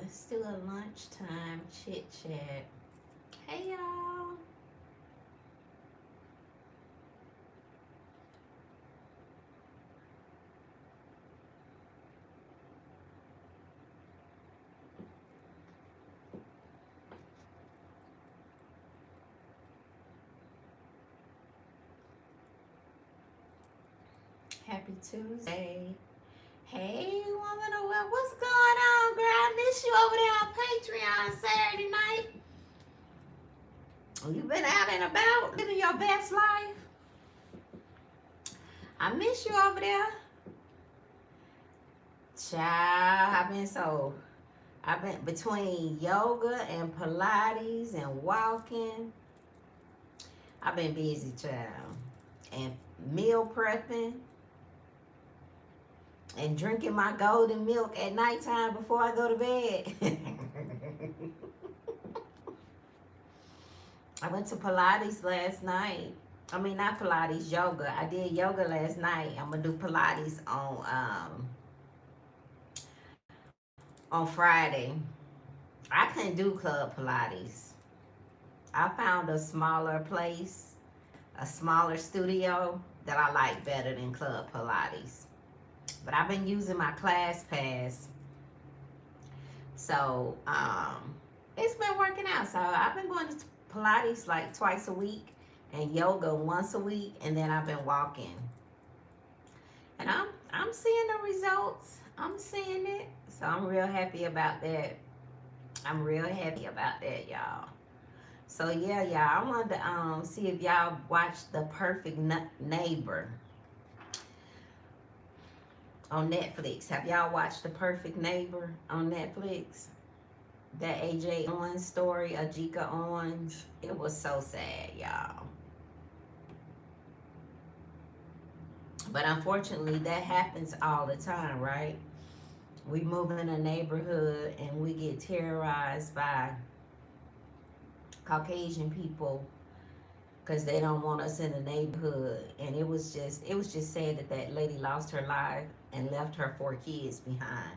let's do a lunchtime chit chat. Hey y'all. Happy Tuesday. Hey, woman of well, what's going on, girl? I miss you over there on Patreon Saturday night. You been out and about living your best life. I miss you over there. Child, I've been between yoga and Pilates and walking. I've been busy, child. And meal prepping and drinking my golden milk at nighttime before I go to bed. I went to Pilates last night. I mean, not Pilates, yoga. I did yoga last night. I'm gonna do Pilates on Friday. I couldn't do club Pilates. I found a smaller place, a smaller studio that I like better than club Pilates. But I've been using my class pass, so it's been working out. So I've been going to Pilates like twice a week and yoga once a week, and then I've been walking. And I'm seeing the results. I'm seeing it. So I'm real happy about that. I'm real happy about that, y'all. So yeah, y'all, I wanted to see if y'all watched The Perfect Neighbor on Netflix. Have y'all watched The Perfect Neighbor on Netflix? That AJ Owens story, Ajika Owens. It was so sad, y'all. But unfortunately, that happens all the time, right? We move in a neighborhood and we get terrorized by Caucasian people because they don't want us in the neighborhood. And it was just sad that that lady lost her life and left her 4 kids behind.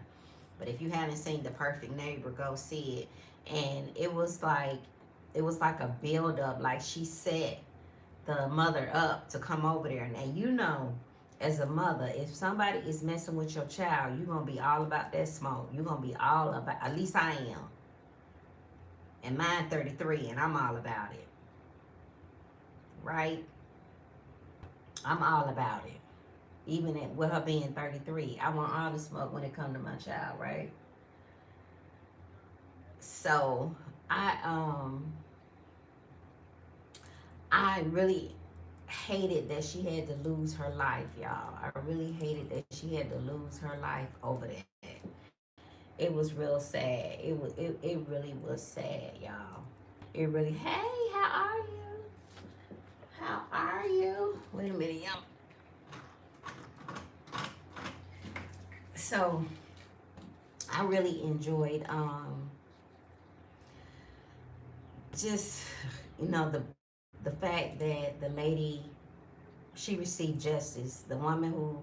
But if you haven't seen The Perfect Neighbor, go see it. And it was like a build up. Like she set the mother up to come over there. And you know, as a mother, if somebody is messing with your child, you're gonna be all about that smoke. You're gonna be all about, at least I am. And mine 33 and I'm all about it. Right? I'm all about it. Even with her being 33, I want all the smoke when it comes to my child, right? So I really hated that she had to lose her life, y'all. I really hated that she had to lose her life over that. It was real sad. It really was sad, y'all. It really. Hey, how are you? How are you? Wait a minute, y'all. So I really enjoyed just, you know, the fact that the lady, she received justice. The woman who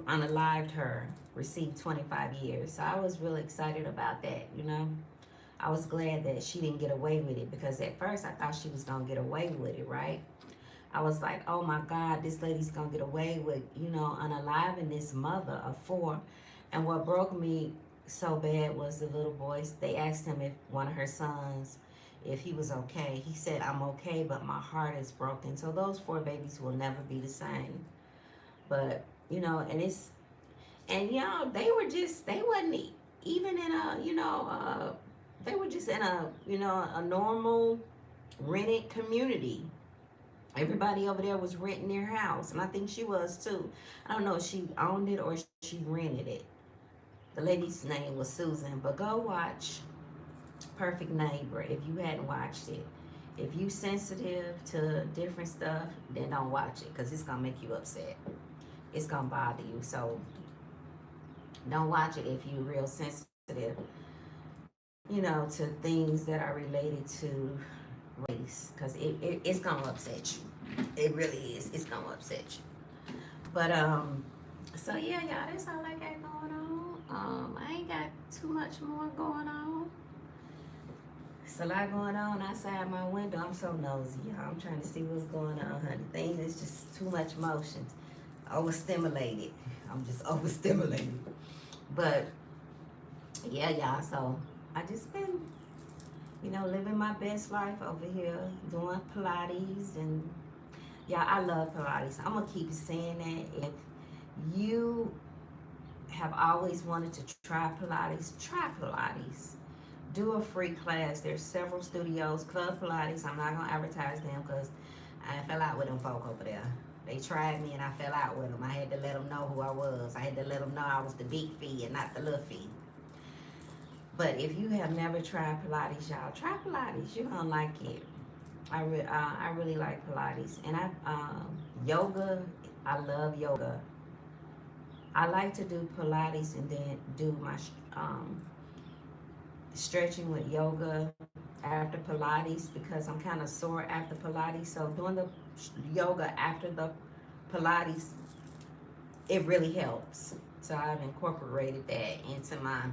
unalived her received 25 years. So I was really excited about that, you know. I was glad that she didn't get away with it, because at first I thought she was gonna get away with it, right? I was like, oh my God, this lady's gonna get away with, you know, unaliving this mother of 4. And what broke me so bad was the little boys. They asked him, if one of her sons, if he was okay. He said, I'm okay, but my heart is broken. So those 4 babies will never be the same. But, you know, and y'all, they wasn't even in a, you know, they were just in a, you know, a normal rented community. Everybody over there was renting their house, and I think she was too. I don't know if she owned it or she rented it. The lady's name was Susan, but go watch Perfect Neighbor if you hadn't watched it. If you sensitive to different stuff, then don't watch it, because it's going to make you upset. It's going to bother you. So don't watch it if you're real sensitive, you know, to things that are related to race, because it's going to upset you. It really is. It's going to upset you. But, so yeah, y'all, that's all I got going I ain't got too much more going on. It's a lot going on outside my window. I'm so nosy, y'all. I'm trying to see what's going on, honey. Things is just too much motion. Overstimulated. I'm just overstimulated. But yeah, y'all. So I just been, living my best life over here, doing Pilates, and yeah, I love Pilates. I'm gonna keep saying that. If you have always wanted to try Pilates, try Pilates. Do a free class. There's several studios, Club Pilates. I'm not gonna advertise them because I fell out with them folk over there. They tried me and I fell out with them. I had to let them know who I was. I had to let them know I was the big fee and not the little fee. But if you have never tried Pilates, y'all, try Pilates. You're gonna like it. I really like Pilates, and yoga. I love yoga. I like to do Pilates and then do my stretching with yoga after Pilates because I'm kind of sore after Pilates. So doing the yoga after the Pilates, it really helps. So I've incorporated that into my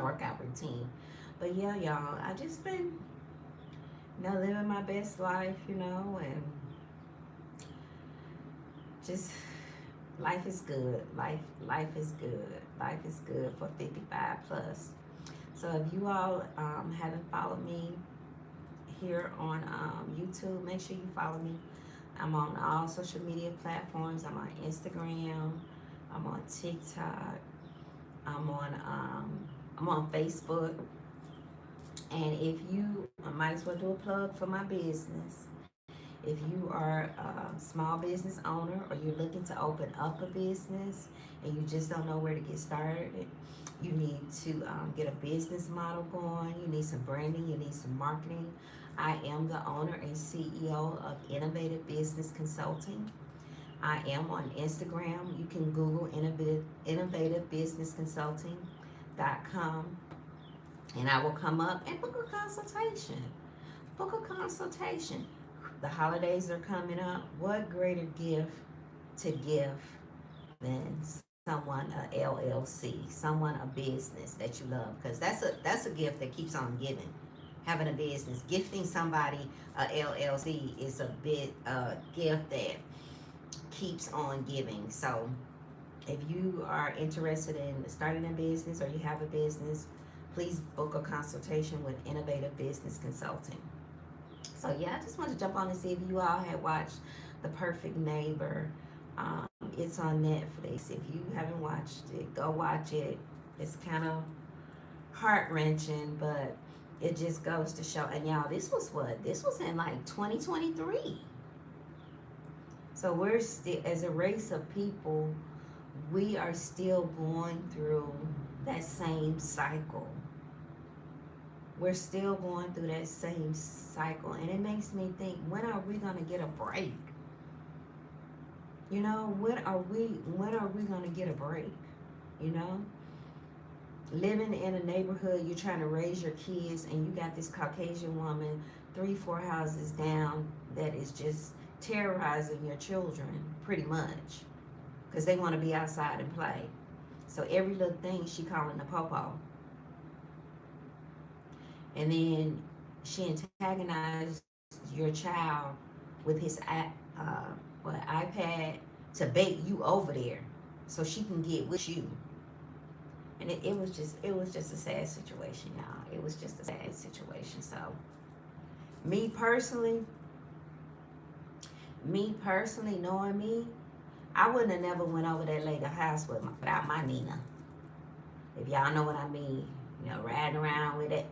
workout routine. But yeah, y'all, I just been living my best life, and just life is good. Life is good. Life is good for 55 plus. So if you all haven't followed me here on YouTube, make sure you follow me. I'm on all social media platforms. I'm on Instagram. I'm on TikTok. I'm on Facebook. And if you, I might as well do a plug for my business. If you are a small business owner or you're looking to open up a business and you just don't know where to get started, you need to get a business model going. You need some branding. You need some marketing. I am the owner and CEO of Innovative Business Consulting. I am on Instagram. You can Google Innovative Business Consulting.com, and I will come up and book a consultation. Book a consultation. The holidays are coming up. What greater gift to give than someone a LLC, someone a business that you love? Because that's a gift that keeps on giving. Having a business, gifting somebody a LLC is a gift that keeps on giving. So if you are interested in starting a business or you have a business, please book a consultation with Innovative Business Consulting. So yeah, I just wanted to jump on and see if you all had watched The Perfect Neighbor. It's on Netflix. If you haven't watched it, go watch it. It's kind of heart-wrenching, but it just goes to show. And y'all, this was in like 2023. So we're still, as a race of people, we are still going through that same cycle. We're still going through that same cycle, and it makes me think, when are we going to get a break? When are we going to get a break? Living in a neighborhood, you're trying to raise your kids, and you got this Caucasian woman 3-4 houses down that is just terrorizing your children, pretty much, because they want to be outside and play. So every little thing she calling the popo. And then she antagonized your child with his iPad to bait you over there so she can get with you. And it was just a sad situation, y'all. It was just a sad situation. So me personally, knowing me, I wouldn't have never went over that lady's house without my Nina. If y'all know what I mean, riding around with it.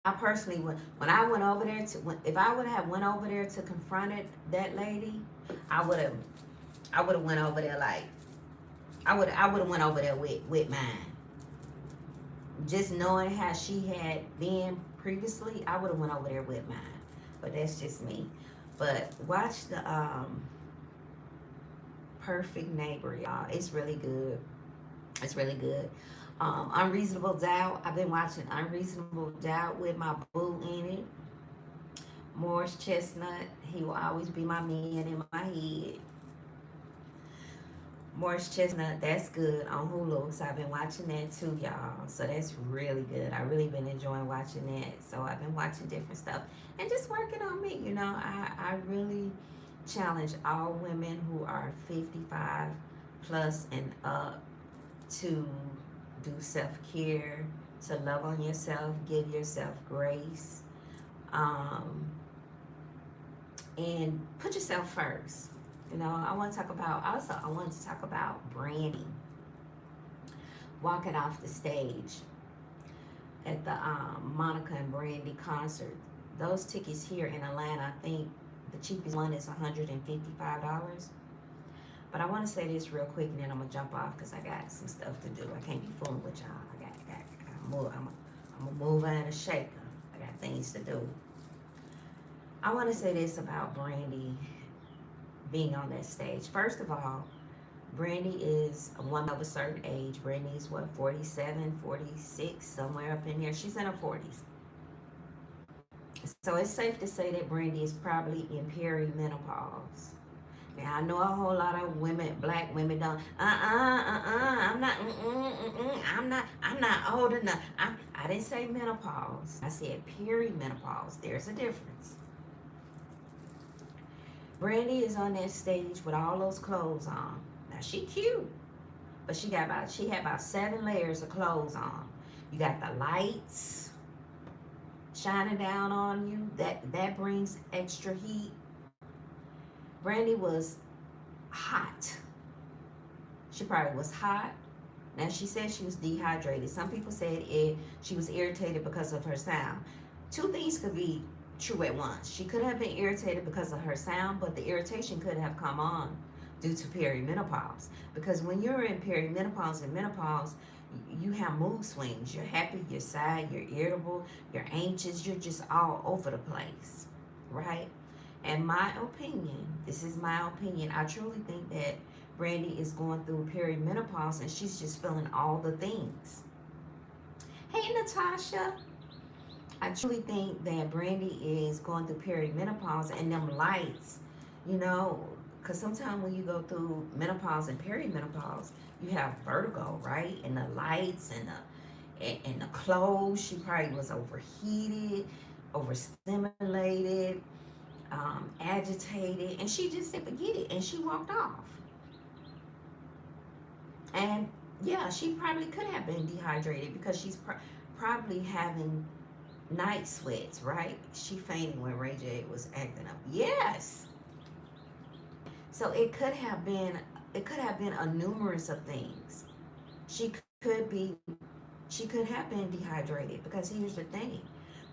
I personally would, when I went over there if I would have went over there to confront that lady, I would have went over there like, I would have went over there with mine. Just knowing how she had been previously, I would have went over there with mine. But that's just me. But watch the Perfect Neighbor, y'all. It's really good. It's really good. Unreasonable Doubt. I've been watching Unreasonable Doubt with my boo in it. Morris Chestnut. He will always be my man in my head. Morris Chestnut, that's good on Hulu. So I've been watching that too, y'all. So that's really good. I really been enjoying watching that. So I've been watching different stuff and just working on me. You know, I really challenge all women who are 55 plus and up to do self-care, to love on yourself, give yourself grace, um, and put yourself first. You know, I want to talk about, also I want to talk about branding. Walking off the stage at the Monica and Brandy concert. Those tickets here in Atlanta, I think the cheapest one is $155. But I want to say this real quick, and then I'm gonna jump off because I got some stuff to do. I can't be fooling with y'all. I'm a mover and a shaker. I got things to do. I want to say this about Brandy being on that stage. First of all, Brandy is a woman of a certain age. Brandy is what, 47, 46, somewhere up in there. She's in her 40s. So it's safe to say that Brandy is probably in perimenopause. Now I know a whole lot of women, black women, don't. I'm not old enough. I didn't say menopause. I said perimenopause. There's a difference. Brandy is on that stage with all those clothes on. Now she cute, but she had about 7 layers of clothes on. You got the lights shining down on you. That brings extra heat. Brandy was hot. She probably was hot. Now she said she was dehydrated. Some people said she was irritated because of her sound. Two things could be true at once. She could have been irritated because of her sound, but the irritation could have come on due to perimenopause. Because when you're in perimenopause and menopause, you have mood swings. You're happy, you're sad, you're irritable, you're anxious, you're just all over the place, right? In my opinion, this is my opinion, I truly think that Brandy is going through perimenopause and she's just feeling all the things. Hey, Natasha. I truly think that Brandy is going through perimenopause and them lights, you know, because sometimes when you go through menopause and perimenopause, you have vertigo, right? And the lights and the clothes, she probably was overheated, overstimulated, agitated, and she just said forget it, and she walked off. And yeah, she probably could have been dehydrated because she's probably having night sweats, right? She fainted when Ray J was acting up. Yes. So it could have been a numerous of things. She could have been dehydrated because here's the thing.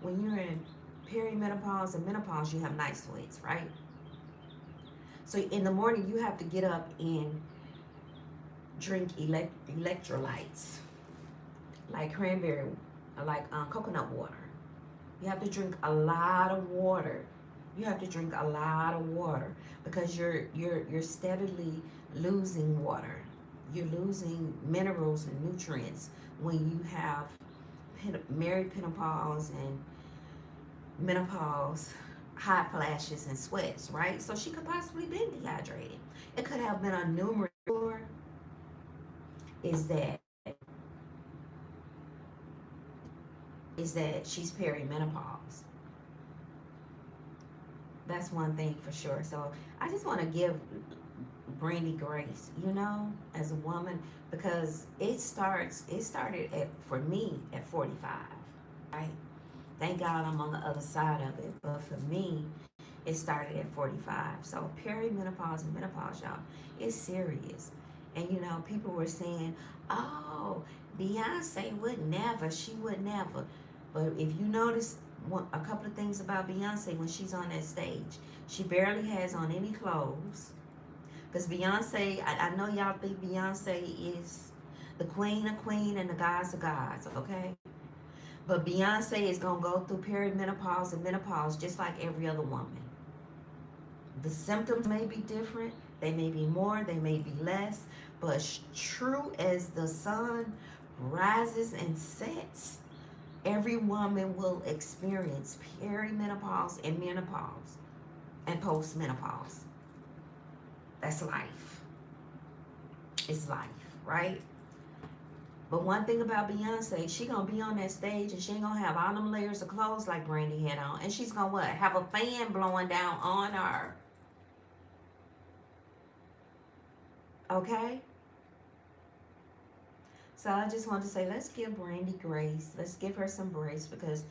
When you're in perimenopause and menopause, you have night sweats, right? So in the morning you have to get up and drink electrolytes like cranberry, like coconut water. You have to drink a lot of water. You have to drink a lot of water because you're steadily losing water. You're losing minerals and nutrients when you have menopause and menopause, hot flashes and sweats, right? So she could possibly been dehydrated. It could have been a numerous. Is that she's perimenopause. That's one thing for sure. So I just want to give Brandy grace, you know, as a woman, because it started for me at 45, right? Thank God I'm on the other side of it. But for me, it started at 45. So perimenopause and menopause, y'all, it's serious. And you know, people were saying, oh, Beyonce would never, she would never. But if you notice a couple of things about Beyonce when she's on that stage, she barely has on any clothes. Because Beyonce, I know y'all think Beyonce is the queen of queen and the gods of gods, okay? But Beyonce is going to go through perimenopause and menopause just like every other woman. The symptoms may be different. They may be more, they may be less. But true as the sun rises and sets, every woman will experience perimenopause and menopause and postmenopause. That's life. It's life, right? But one thing about Beyonce, she gonna be on that stage and she ain't gonna have all them layers of clothes like Brandy had on. And she's gonna what? Have a fan blowing down on her. Okay? So I just want to say, let's give Brandy grace. Let's give her some grace, because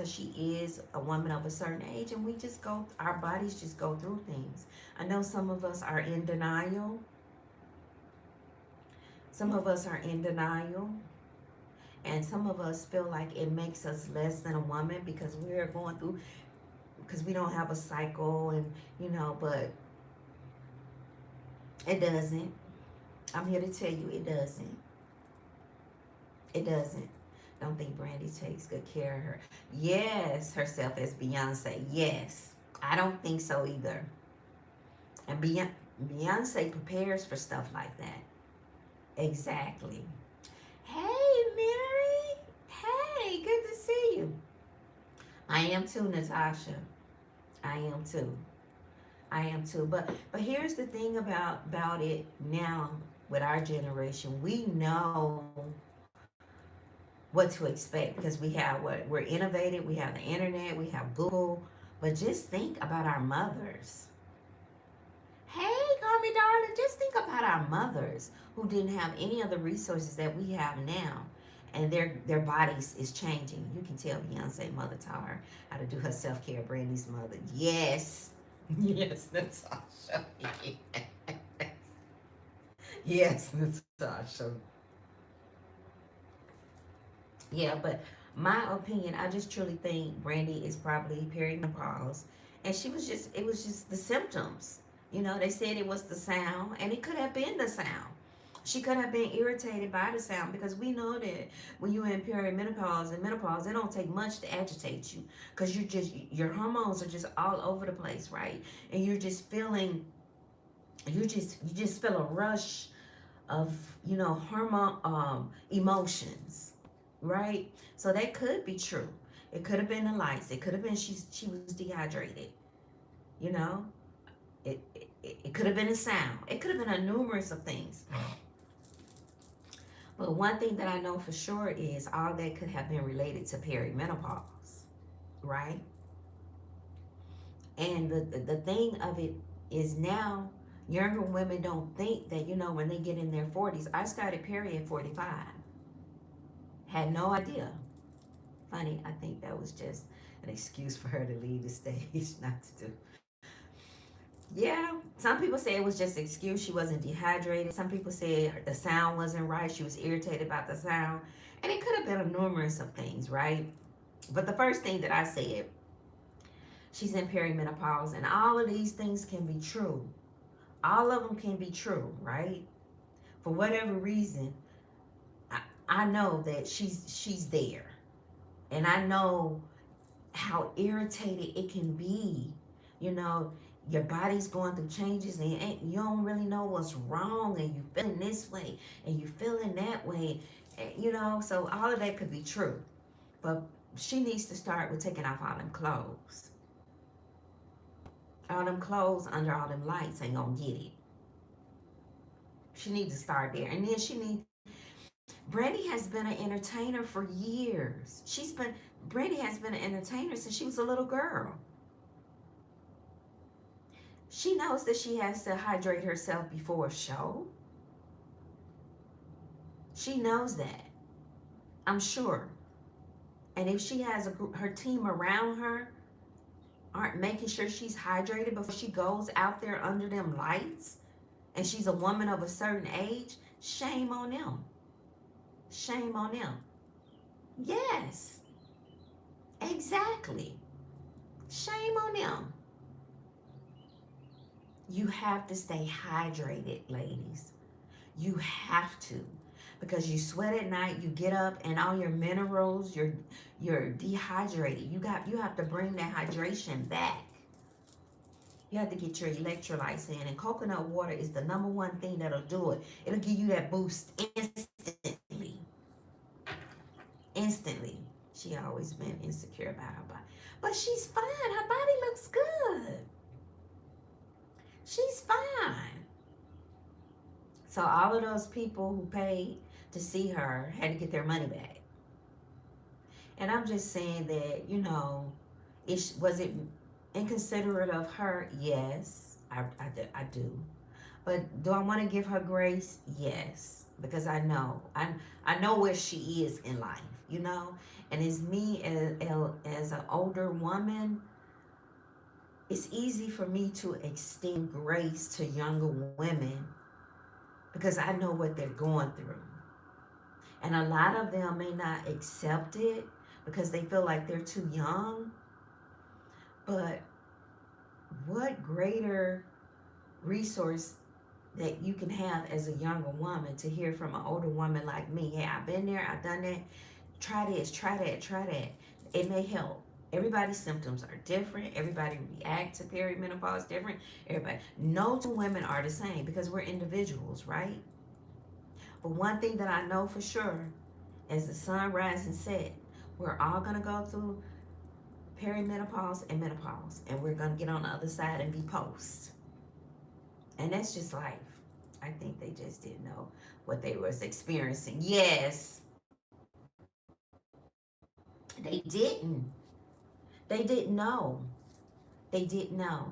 she is a woman of a certain age, and we just go. Our bodies just go through things. I know some of us are in denial. Some of us are in denial, and some of us feel like it makes us less than a woman because we're going through, because we don't have a cycle, and but it doesn't. I'm here to tell you, it doesn't. It doesn't. Don't think Brandy takes good care of her. Yes, herself as Beyonce. Yes. I don't think so either. And Beyonce prepares for stuff like that. Exactly. Hey, Mary. Hey, good to see you. I am too, Natasha. I am too. I am too. But here's the thing about it now with our generation. We know what to expect because we have we're innovative, we have the internet, we have Google. But just think about our mothers. Hey, Carmi darling, just think about our mothers who didn't have any of the resources that we have now. And their bodies is changing. You can tell Beyonce mother taught her how to do her self-care. Brandy's mother. Yes. Yes, Natasha. Yes, Natasha. Yeah, but my opinion, I just truly think Brandy is probably perimenopause, and it was just the symptoms. They said it was the sound, and it could have been the sound. She could have been irritated by the sound because we know that when you're in perimenopause and menopause, it don't take much to agitate you because your hormones are just all over the place, right? And you're just feeling, you just feel a rush of hormone emotions, right? So that could be true. It could have been the lights. It could have been she was dehydrated. You know, it could have been a sound. It could have been a numerous of things. But one thing that I know for sure is all that could have been related to perimenopause, right? And the thing of it is now younger women don't think that when they get in their 40s. I started period at 45. Had no idea. Funny, I think that was just an excuse for her to leave the stage, not to do. Yeah, some people say it was just an excuse. She wasn't dehydrated. Some people said the sound wasn't right. She was irritated about the sound. And it could have been a numerous of things, right? But the first thing that I said, she's in perimenopause, and all of these things can be true. All of them can be true, right? For whatever reason, I know that she's there. And I know how irritated it can be. You know, your body's going through changes and you don't really know what's wrong, and you feeling this way and you feeling that way. So all of that could be true. But she needs to start with taking off all them clothes. All them clothes under all them lights ain't gonna get it. She needs to start there. And then Brandy has been an entertainer for years. Brandy has been an entertainer since she was a little girl. She knows that she has to hydrate herself before a show. She knows that. I'm sure. And if she has her team around her aren't making sure she's hydrated before she goes out there under them lights, and she's a woman of a certain age, shame on them. Shame on them. Yes, exactly. Shame on them. You have to stay hydrated, ladies. You have to. Because you sweat at night, you get up, and all your minerals, you're dehydrated. You have to bring that hydration back. You have to get your electrolytes in, and coconut water is the number one thing that'll do it. It'll give you that boost instantly. Instantly. She always been insecure about her body. But she's fine. Her body looks good. She's fine. So all of those people who paid to see her had to get their money back. And I'm just saying that, was it inconsiderate of her? Yes, I do. But do I want to give her grace? Yes, because I know where she is in life, And as me as an older woman, it's easy for me to extend grace to younger women because I know what they're going through. And a lot of them may not accept it because they feel like they're too young. But what greater resource that you can have as a younger woman to hear from an older woman like me? Hey, I've been there, I've done that. Try this, try that, try that. It may help. Everybody's symptoms are different. Everybody reacts to perimenopause different. Everybody. No two women are the same because we're individuals, right? But one thing that I know for sure, as the sun rises and sets, we're all gonna go through perimenopause and menopause, and we're gonna get on the other side and be post. And that's just life. I think they just didn't know what they was experiencing. Yes, they didn't. They didn't know. They didn't know.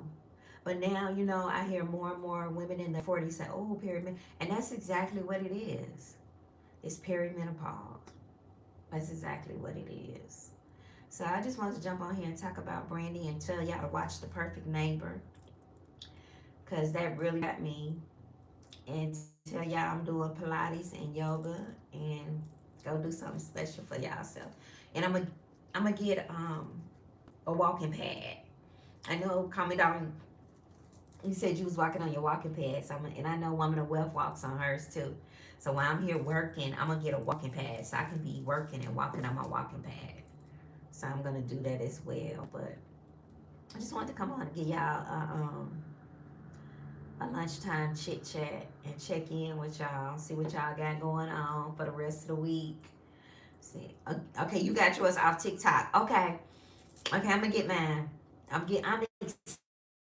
But now, I hear more and more women in their 40s say, oh, perimenopause. And that's exactly what it is. It's perimenopause. That's exactly what it is. So I just wanted to jump on here and talk about Brandy and tell y'all to watch The Perfect Neighbor, because that really got me. And tell y'all I'm doing Pilates and yoga and go do something special for y'all self. And I'm gonna get a walking pad. I know, call me down. You said you was walking on your walking pad, so and I know Woman of Wealth walks on hers too. So while I'm here working, I'm gonna get a walking pad so I can be working and walking on my walking pad. So I'm gonna do that as well. But I just wanted to come on and give y'all a lunchtime chit chat and check in with y'all, see what y'all got going on for the rest of the week. See, okay, you got yours off TikTok. Okay, I'm gonna get mine. I'm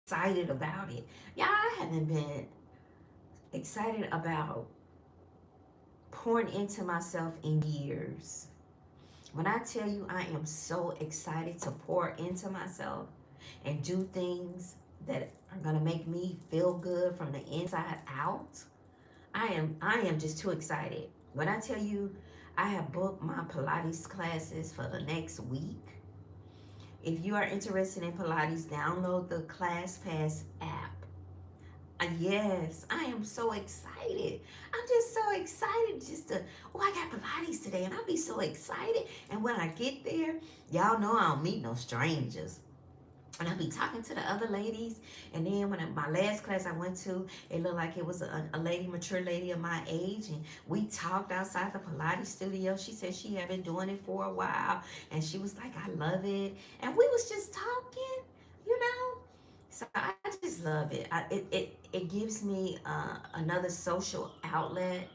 excited about it. Y'all, I haven't been excited about pouring into myself in years. When I tell you I am so excited to pour into myself and do things that are gonna make me feel good from the inside out, I am just too excited. When I tell you I have booked my Pilates classes for the next week. If you are interested in Pilates, download the ClassPass app. Yes, I am so excited. I'm just so excited I got Pilates today and I'll be so excited. And when I get there, y'all know I don't meet no strangers. And I'll be talking to the other ladies. And then my last class I went to, it looked like it was a lady, mature lady of my age. And we talked outside the Pilates studio. She said she had been doing it for a while. And she was like, I love it. And we was just talking, you know. So I just love it. It gives me another social outlet.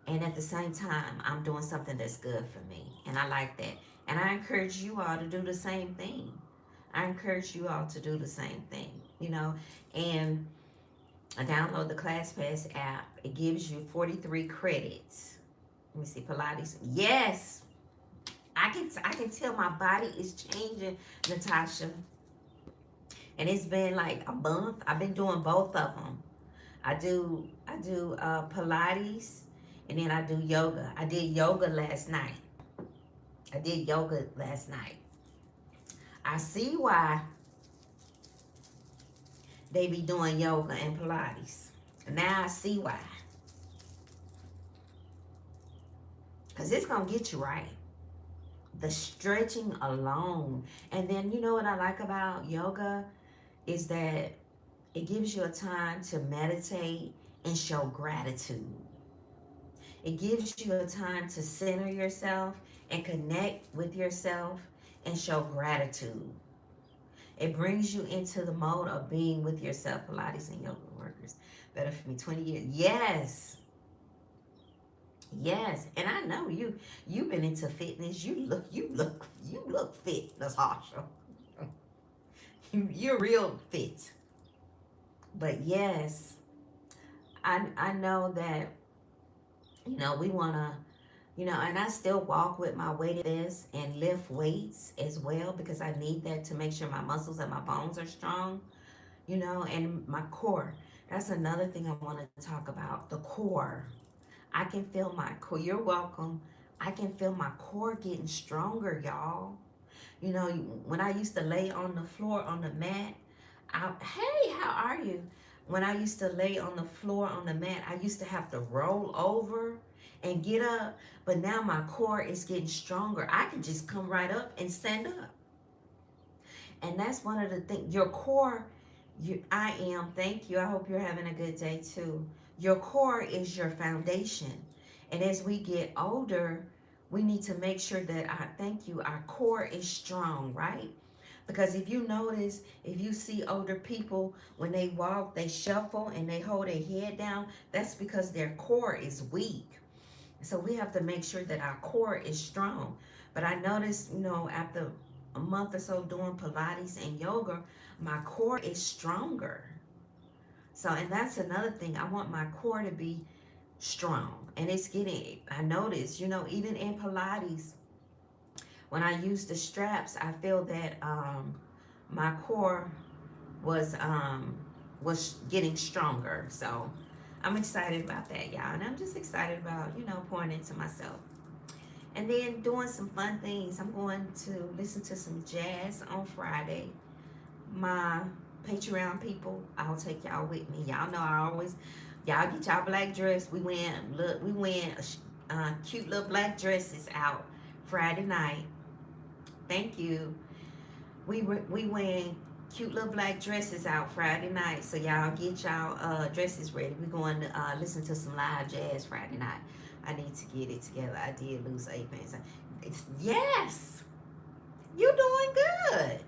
And at the same time, I'm doing something that's good for me. And I like that. And I encourage you all to do the same thing. I encourage you all to do the same thing, and I download the ClassPass app. It gives you 43 credits. Let me see, Pilates. Yes, I can tell my body is changing, Natasha. And it's been like a month. I've been doing both of them. I do Pilates, and then I do yoga. I did yoga last night. I see why they be doing yoga and Pilates. Now I see why. Because it's going to get you right. The stretching alone. And then you know what I like about yoga is that it gives you a time to meditate and show gratitude. It gives you a time to center yourself and connect with yourself and show gratitude. It brings you into the mode of being with yourself. Pilates and yoga workers. Better for me, 20 years. Yes. Yes. And I know you've been into fitness. You look fit, Natasha. You're real fit. But yes, I know that We want to, and I still walk with my weighted vest and lift weights as well because I need that to make sure my muscles and my bones are strong, and my core. That's another thing I want to talk about, the core. I can feel my core. You're welcome. I can feel my core getting stronger, y'all. When I used to lay on the floor on the mat, hey, how are you? When I used to lay on the floor on the mat, I used to have to roll over and get up. But now my core is getting stronger. I can just come right up and stand up. And that's one of the things. Your core, I am. Thank you. I hope you're having a good day too. Your core is your foundation. And as we get older, we need to make sure that our core is strong, right? Because if you notice, if you see older people, when they walk, they shuffle and they hold their head down, that's because their core is weak. So we have to make sure that our core is strong. But I noticed, after a month or so doing Pilates and yoga, my core is stronger. So, and that's another thing. I want my core to be strong. And I noticed, even in Pilates, when I use the straps, I feel that my core was getting stronger. So I'm excited about that, y'all. And I'm just excited about, pouring into myself. And then doing some fun things. I'm going to listen to some jazz on Friday. My Patreon people, I'll take y'all with me. Y'all know y'all get y'all black dress. We went cute little black dresses out Friday night. Thank you. We wearing cute little black dresses out Friday night. So y'all get y'all dresses ready. We're going to listen to some live jazz Friday night. I need to get it together. I did lose 8 pounds. Yes, you're doing good.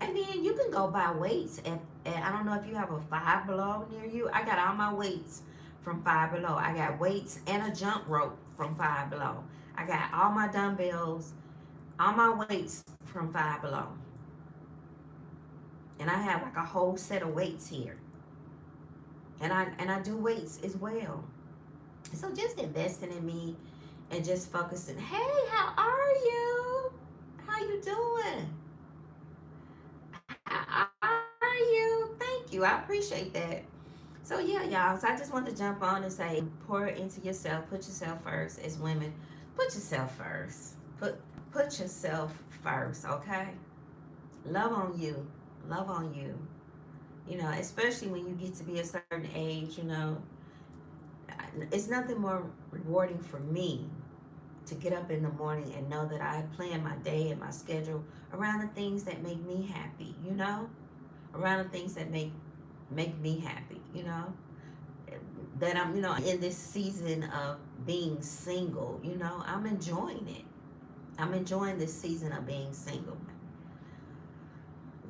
And then you can go buy weights at I don't know if you have a Five Below near you. I got all my weights from Five Below. I got weights and a jump rope from Five Below. I got all my dumbbells, all my weights from Five Below. And I have like a whole set of weights here. And I do weights as well. So just investing in me and just focusing. Hey, how are you? How you doing? How are you? Thank you. I appreciate that. So yeah, y'all. So I just want to jump on and say, pour into yourself. Put yourself first. As women, put yourself first. Put yourself first. Okay. Love on you. Love on you. Especially when you get to be a certain age. It's nothing more rewarding for me to get up in the morning and know that I plan my day and my schedule around the things that make me happy, around the things that make me happy, that I'm, in this season of being single, I'm enjoying it. I'm enjoying this season of being single.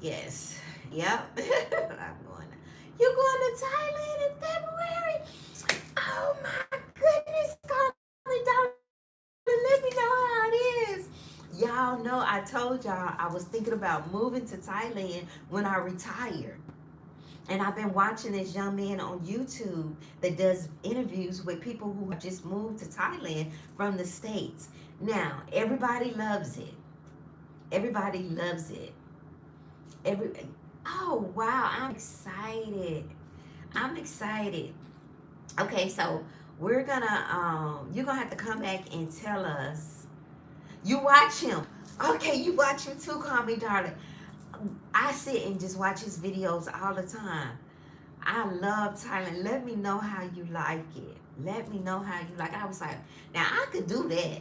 Yes. Yep. You're going to Thailand in February? Oh my goodness, call me down and let me know how it is. Y'all know I told y'all I was thinking about moving to Thailand when I retire. And I've been watching this young man on YouTube that does interviews with people who have just moved to Thailand from the States. Now, everybody loves it. Everybody loves it. Oh, wow, I'm excited. I'm excited. Okay, so you're gonna have to come back and tell us. You watch him. Okay, you watch him too, call me darling. I sit and just watch his videos all the time. I love Thailand. Let me know how you like it. Let me know how you like it. I was like, now I could do that.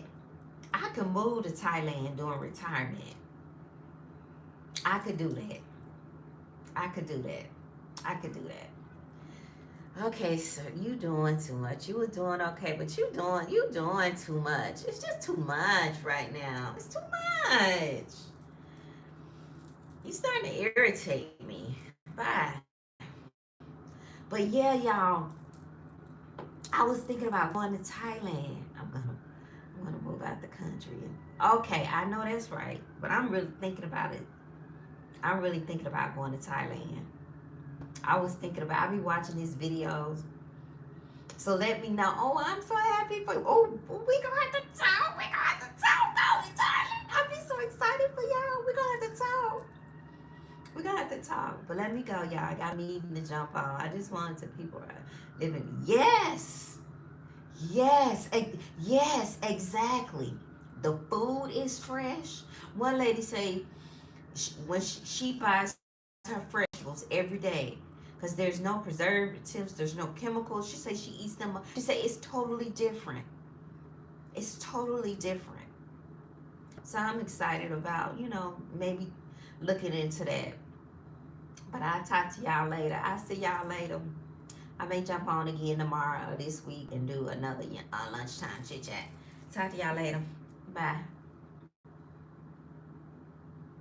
I could move to Thailand during retirement. I could do that. I could do that. I could do that. Okay, so you doing too much. You were doing okay, but you doing too much. It's just too much right now. It's too much. You're starting to irritate me. Bye. But yeah, y'all, I was thinking about going to Thailand. I'm gonna move out the country. Okay, I know that's right, but I'm really thinking about it. I'm really thinking about going to Thailand. I was thinking about. I be watching these videos, So let me know. Oh, I'm so happy for you. Oh, we gonna have to talk. We gonna have to talk, don't we, darling? I'll be so excited for y'all. We gonna have to talk. We gonna have to talk. But let me go, y'all. I got a meeting to jump on. I just wanted to people living. Yes. Yes. Yes, exactly. The food is fresh. One lady say when she buys her fresh vegetables every day, because there's no preservatives, there's no chemicals. She say she eats them. She say it's totally different. It's totally different. So I'm excited about, maybe looking into that. But I'll talk to y'all later. I'll see y'all later. I may jump on again tomorrow or this week and do another lunchtime chit chat. Talk to y'all later. Bye.